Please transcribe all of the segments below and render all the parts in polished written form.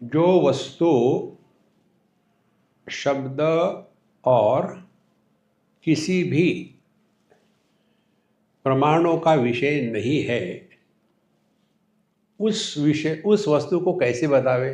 जो वस्तु शब्द और किसी भी प्रमाणों का विषय नहीं है, उस वस्तु को कैसे बतावे?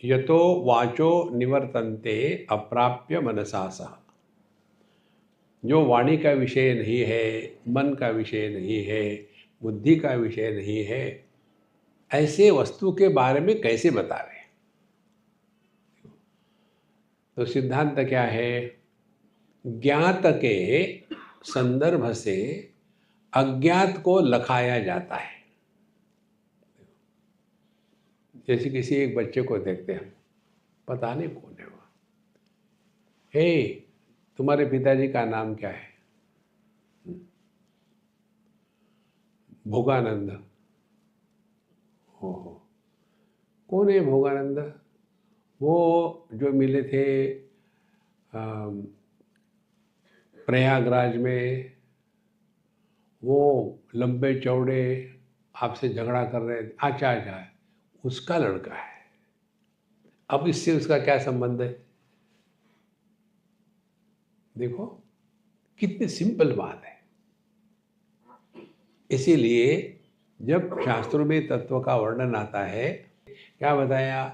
यतो वाचो निवर्तन्ते अप्राप्य मनसा सह। जो वाणी का विषय नहीं है, मन का विषय नहीं है, बुद्धि का विषय नहीं है, ऐसे वस्तु के बारे में कैसे बतावे? तो सिद्धांत क्या है? ज्ञात के संदर्भ से अज्ञात को लखाया जाता है। जैसे किसी एक बच्चे को देखते हैं, पता नहीं कौन है वो, हे तुम्हारे पिताजी का नाम क्या है? भोगानंद। हो, कौन है भोगानंद? वो जो मिले थे प्रयागराज में, वो लंबे चौड़े, आपसे झगड़ा कर रहे थे। अच्छा अच्छा, उसका लड़का है। अब इससे उसका क्या संबंध है? देखो कितनी सिंपल बात है। इसीलिए जब शास्त्रों में तत्व का वर्णन आता है, क्या बताया?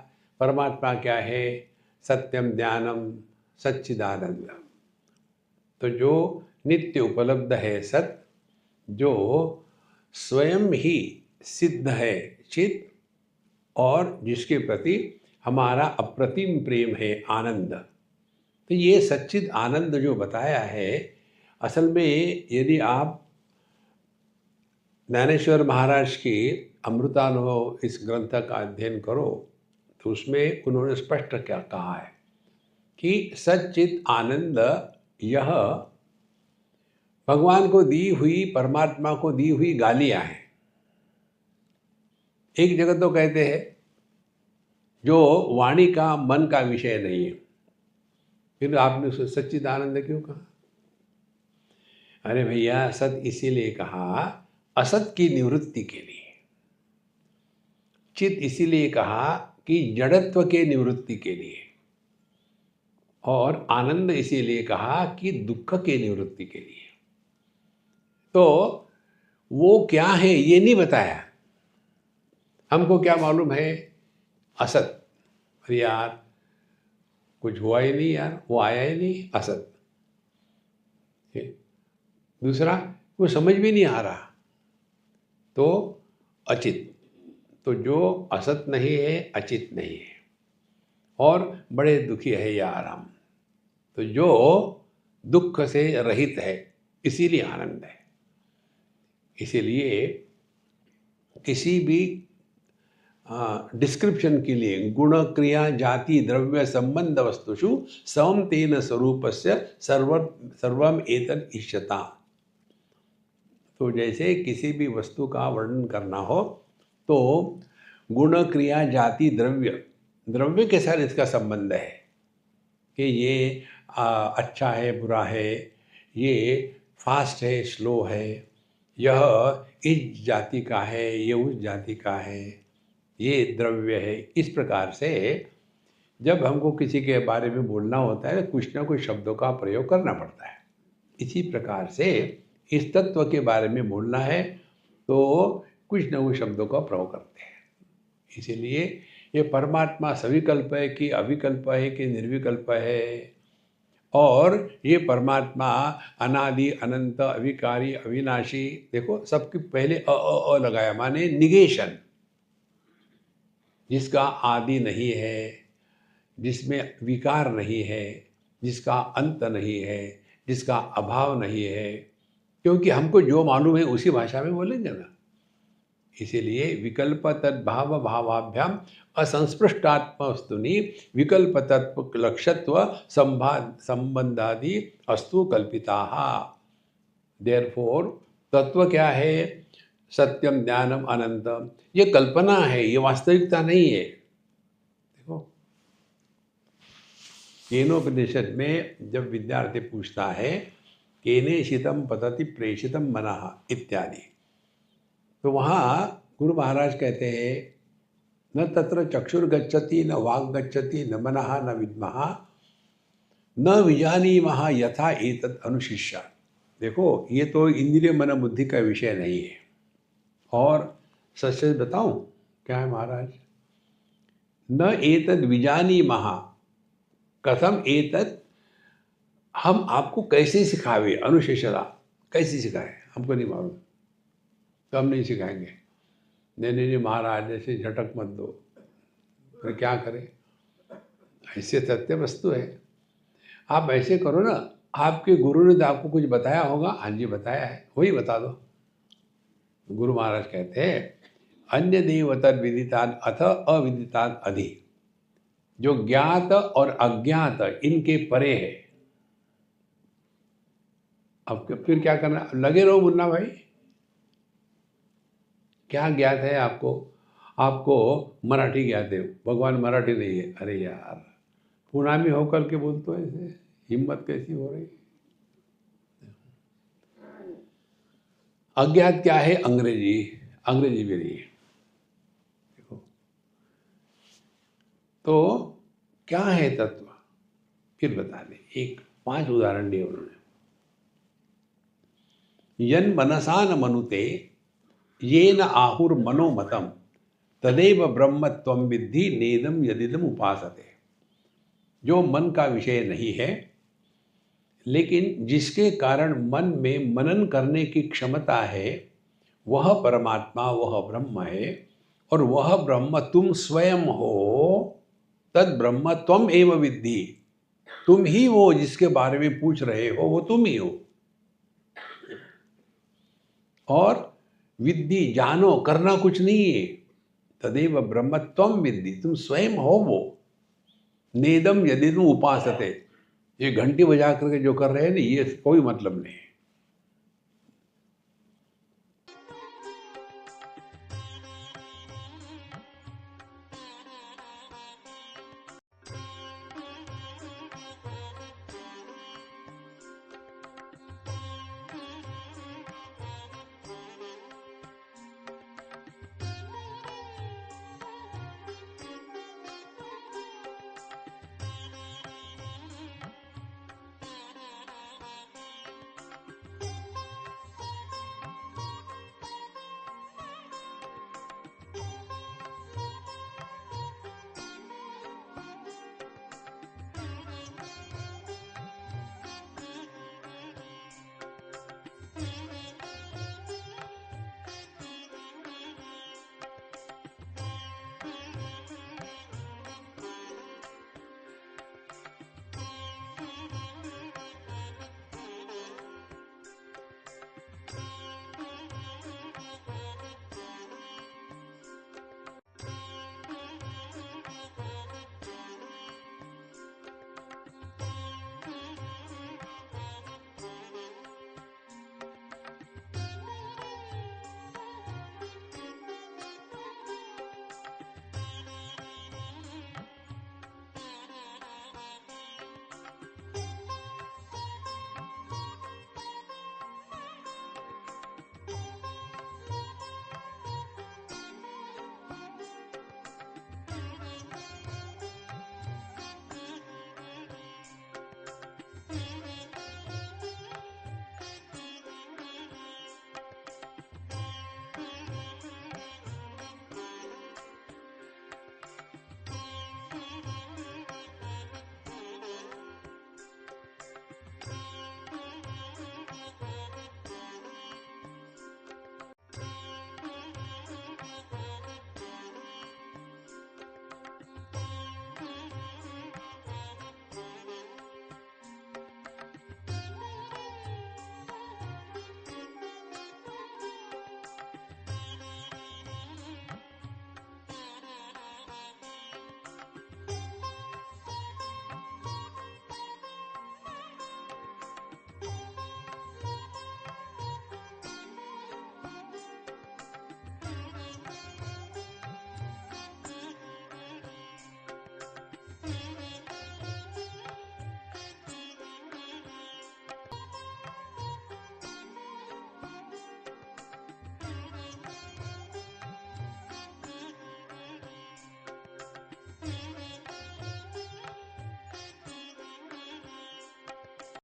परमात्मा क्या है? सत्यम ज्ञानम सच्चिदानंद। तो जो नित्य उपलब्ध है सत, जो स्वयं ही सिद्ध है चित, और जिसके प्रति हमारा अप्रतिम प्रेम है आनंद। तो ये सच्चिद आनंद जो बताया है, असल में यदि आप ज्ञानेश्वर महाराज की अमृतानुभव इस ग्रंथ का अध्ययन करो, तो उसमें उन्होंने स्पष्ट क्या कहा है कि सच्चित आनंद यह भगवान को दी हुई, परमात्मा को दी हुई गालियां हैं। एक जगह तो कहते हैं जो वाणी का मन का विषय नहीं है, फिर आपने उसे सच्चिद आनंद क्यों कहा? अरे भैया, सत इसीलिए कहा असत की निवृत्ति के लिए, चित इसीलिए कहा कि जड़त्व के निवृत्ति के लिए, और आनंद इसीलिए कहा कि दुख के निवृत्ति के लिए। तो वो क्या है ये नहीं बताया। हमको क्या मालूम है? असत। अरे यार, कुछ हुआ ही नहीं यार, वो आया ही नहीं, असत। दूसरा, वो समझ भी नहीं आ रहा, तो अचित। तो जो असत नहीं है, अचित नहीं है, और बड़े दुखी है यार हम। तो जो दुख से रहित है, इसीलिए आनंद है। इसीलिए किसी भी डिस्क्रिप्शन के लिए गुण क्रिया जाति द्रव्य संबंध वस्तुषु समं तेन स्वरूपस्य सर्वम एतद इष्यता। तो जैसे किसी भी वस्तु का वर्णन करना हो, तो गुण क्रिया जाति द्रव्य के साथ इसका संबंध है कि ये अच्छा है बुरा है, ये फास्ट है स्लो है, यह इस जाति का है, ये उस जाति का है, ये द्रव्य है। इस प्रकार से जब हमको किसी के बारे में बोलना होता है, कुछ ना कुछ शब्दों का प्रयोग करना पड़ता है। इसी प्रकार से इस तत्व के बारे में बोलना है तो कुछ न कुछ शब्दों का प्रयोग करते हैं। इसीलिए ये परमात्मा सविकल्प है कि अविकल्प है कि निर्विकल्प है, और ये परमात्मा अनादि अनंत अविकारी अविनाशी। देखो, सबके पहले अ लगाया, माने निगेशन। जिसका आदि नहीं है, जिसमें विकार नहीं है, जिसका अंत नहीं है, जिसका अभाव नहीं है, क्योंकि हमको जो मालूम है उसी भाषा में बोलेंगे ना। इसीलिए विकल्प तद्भाव भावाभ्याम असंस्पृष्टात्मस्तुनि विकल्प तत्व लक्ष्यत्व संबंधादि अस्तु कल्पिता। देयरफॉर तत्व क्या है? सत्यम ज्ञानम अनंतम। ये कल्पना है, ये वास्तविकता नहीं है। देखो, केनोपनिषद में जब विद्यार्थी पूछता है केनेशितम पतति प्रेषितम मनः इत्यादि, तो वहाँ गुरु महाराज कहते हैं न तत्र चक्षुर्गच्छति न वाक् गच्छति न मनः न विद्मः न विजानीमः यथा एतत् अनुशिष्यात्। देखो, ये तो इंद्रिय मन बुद्धि का विषय नहीं है। और सच सच बताऊं क्या है महाराज? न एतद् विजानीमः, कथम एतत्, हम आपको कैसे सिखावे? अनुशिष्यता कैसे सिखाए? हमको नहीं मालूम, तो हम नहीं सिखाएंगे। नहीं महाराज, ऐसे झटक मत दो, फिर क्या करें? ऐसे सत्य वस्तु है। आप ऐसे करो ना, आपके गुरु ने तो आपको कुछ बताया होगा। हाँ जी बताया है, वही बता दो। गुरु महाराज कहते हैं अन्य देव तद विदितान अथ अविदितान अधि। जो ज्ञात और अज्ञात इनके परे है। अब फिर क्या करना? लगे रहो मुन्ना भाई। क्या ज्ञात है आपको? आपको मराठी ज्ञात है, भगवान मराठी नहीं है। अरे यार, पुनामी होकर के बोलते हो ऐसे, हिम्मत कैसी हो रही? अज्ञात क्या है? अंग्रेजी, अंग्रेजी भी नहीं है। देखो, तो क्या है तत्व? फिर बता दे। 5 उदाहरण दिए उन्होंने। यन मनसा न मनुते ये न आहुर मनोमतम तदेव ब्रह्म त्वं विद्धि नेदम यदिदम उपासते। जो मन का विषय नहीं है, लेकिन जिसके कारण मन में मनन करने की क्षमता है, वह परमात्मा, वह ब्रह्म है। और वह ब्रह्म तुम स्वयं हो। तद ब्रह्म त्वम एव विद्धि। तुम ही वो जिसके बारे में पूछ रहे हो, वो तुम ही हो। और विद्धि, जानो, करना कुछ नहीं है। तदेव ब्रह्म त्वम विद्धि, तुम स्वयं हो वो। नेदम यदिदम उपासते। ये घंटी बजा करके जो कर रहे हैं ना, ये कोई मतलब नहीं।